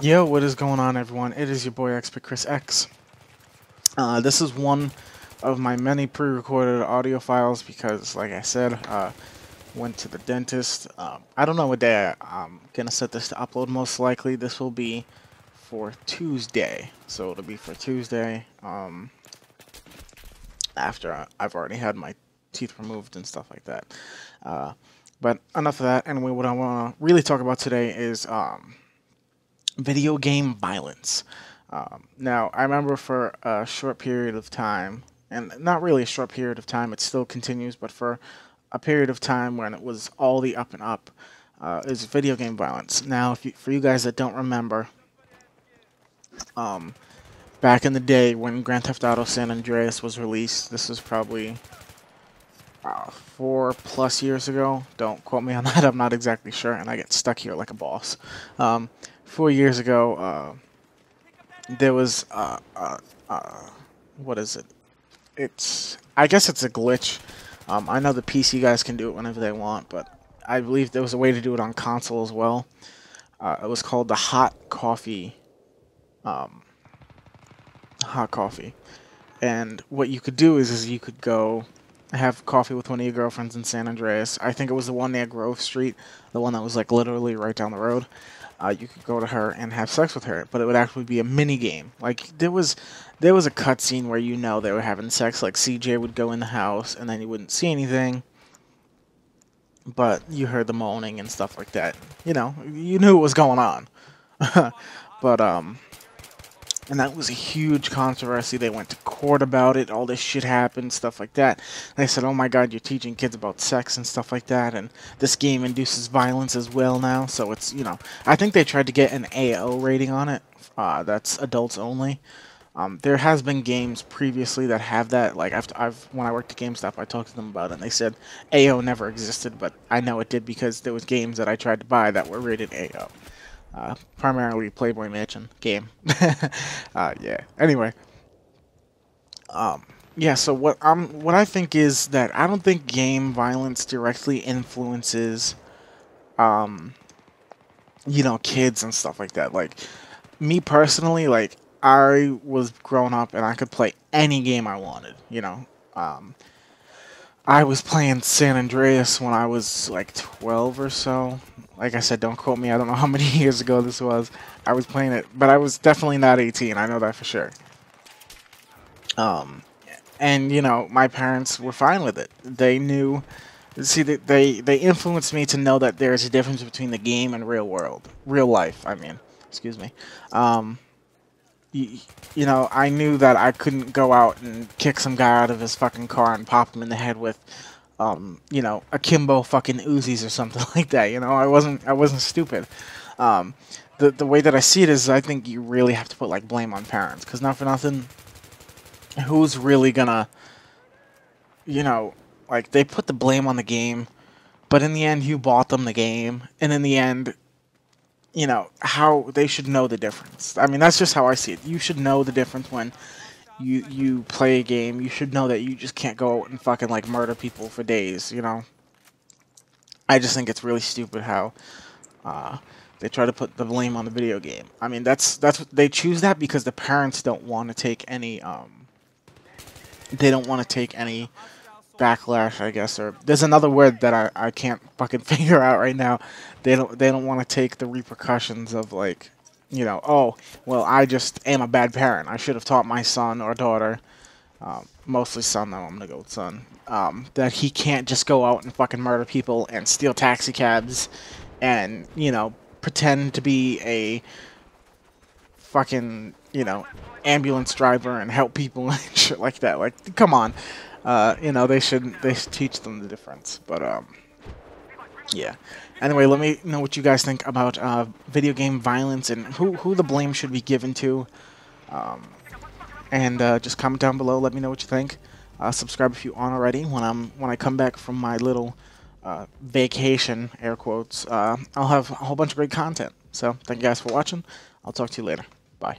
Yo, what is going on, everyone? It is your boy Expert Chris X. This is one of my many pre-recorded audio files because, like I said, went to the dentist. I don't know what day I'm gonna set this to upload. Most likely, this will be for Tuesday. So it'll be for Tuesday. After I've already had my teeth removed and stuff like that. But enough of that. Anyway, what I want to really talk about today is video game violence. Now, I remember for a short period of time, and not really a short period of time, it still continues, but for a period of time when it was all the up and up, is video game violence. Now, for you guys that don't remember, back in the day when Grand Theft Auto San Andreas was released, this was probably 4+ years ago. Don't quote me on that, I'm not exactly sure, and I get stuck here like a boss. 4 years ago, there was what is it? I guess it's a glitch. I know the PC guys can do it whenever they want, but I believe there was a way to do it on console as well. It was called the hot coffee. And what you could do is you could go have coffee with one of your girlfriends in San Andreas. I think it was the one near Grove Street, the one that was like literally right down the road. You could go to her and have sex with her, but it would actually be a mini game. Like there was a cutscene where they were having sex. Like CJ would go in the house and then you wouldn't see anything, but you heard the moaning and stuff like that. You knew what was going on. But and that was a huge controversy. They went to court about it. All this shit happened, stuff like that. They said, "Oh my God, you're teaching kids about sex and stuff like that." And this game induces violence as well now. So it's I think they tried to get an AO rating on it. That's adults only. There has been games previously that have that. Like when I worked at GameStop, I talked to them about it, and they said AO never existed, but I know it did because there was games that I tried to buy that were rated AO. Primarily Playboy Mansion game. Yeah. Anyway, yeah. So what I think is that I don't think game violence directly influences, kids and stuff like that. Like me personally, like I was grown up and I could play any game I wanted. I was playing San Andreas when I was like 12 or so. Like I said, don't quote me. I don't know how many years ago this was. I was playing it, but I was definitely not 18. I know that for sure. Um, and my parents were fine with it. They knew. See, they influenced me to know that there's a difference between the game and real life. I mean, excuse me. Um, I knew that I couldn't go out and kick some guy out of his fucking car and pop him in the head with, akimbo fucking Uzis or something like that. I wasn't stupid. Um, the way that I see it is, I think you really have to put like blame on parents, because not for nothing, who's really gonna, like they put the blame on the game, but in the end, you bought them the game, and in the end, how they should know the difference. I mean, that's just how I see it. You should know the difference when you play a game. You should know that you just can't go out and fucking like murder people for days. I just think it's really stupid how they try to put the blame on the video game. I mean, they choose that because the parents don't want to take any they don't want to take any backlash, I guess, or there's another word that I can't fucking figure out right now. They don't want to take the repercussions of like, oh, well, I just am a bad parent. I should have taught my son or daughter, mostly son though, I'm gonna go with son, that he can't just go out and fucking murder people and steal taxi cabs and, pretend to be a fucking, ambulance driver and help people and shit like that. Like, come on. They should teach them the difference. But yeah. Anyway, let me know what you guys think about video game violence and who the blame should be given to. And just comment down below. Let me know what you think. Subscribe if you aren't already. When I come back from my little vacation, air quotes, I'll have a whole bunch of great content. So thank you guys for watching. I'll talk to you later. Bye.